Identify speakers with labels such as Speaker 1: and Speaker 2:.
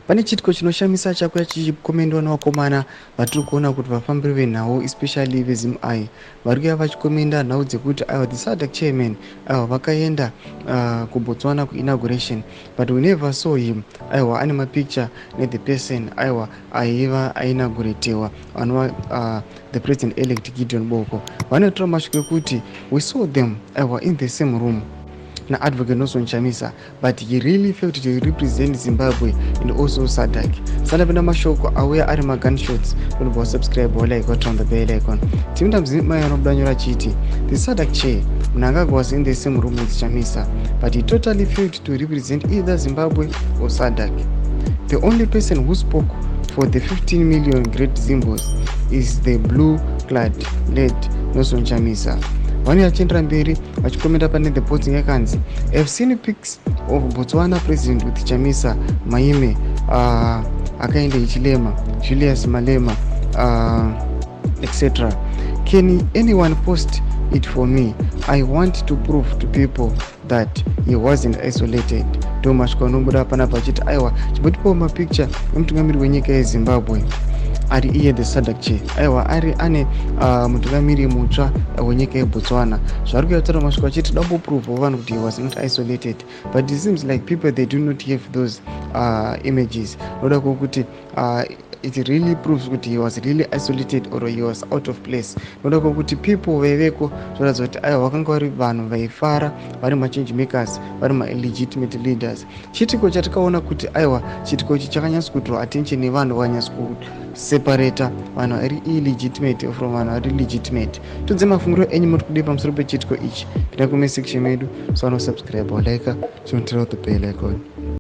Speaker 1: Pane chitiko chinoshamisa chakuya chichikomendwa nevakomana vatiri kuona kuti vafambiri venhau especially vezimai vari kuya vachikomenda nhau dzekuti aiwa the Sadc chairman aiwa vakaenda kuBotswana kuinauguration, but we never saw him aiwa ane mapicture nethe person aiwa aiva ainauguratewa anova the president elect Gideon Boko. Vanotora mashuku ekuti we saw them aiwa in the same room na-advocate nelsonchamisa, but he really felt to represent Zimbabwe and also Sadc. Sandapinda mashoko auya ari magunshots unobva subscribe or like on the bell icon. Timunda mzimai anobudanyura chiti the Sadc chair Mnangagwa was in the same room with Chamisa, but he totally failed to represent either Zimbabwe or Sadc. The only person who spoke for the 15 million great symbols is the blue-clad led nelsonchamisa. Vani vachiendera mberi vachikomenda pane the posting yakanzi I've seen pics of Botswana president with Chamisa Maime akaenda ichilema Julius Malema etc. Can anyone post it for me? I want to prove to people that he wasn't isolated. Domashko nobuda panapa chiti aiwa chibotipo mapicture emutungamiri wenyika yeZimbabwe ari iye the Sadc chair aiwa ari ane mutungamiri mutsva wenyika yeBotswana. Zvari kuyataura mashuku achiti double proof of vanhu kuti he was not isolated, but it seems like people they do not have those images. Noda kokuti it really proves that he was really isolated or he was out of place. Noda kokuti people veveko zvoratidza kuti aiwa vakanga vari vanhu vaifara vari machange makers vari ma-legitimate leaders. Chitiko chatikaona kuti aiwa chitiko ichi chakanyatsa kudraw attention nevanhu vakanyatsa kuseparata vanhu vari illegitimate from vanhu vari legitimate. Tudze mafungiro enyu muri kudii pamusoro pechitiko ichi? Pinda kume section medu, so subscribe or like, turn on the bell icon.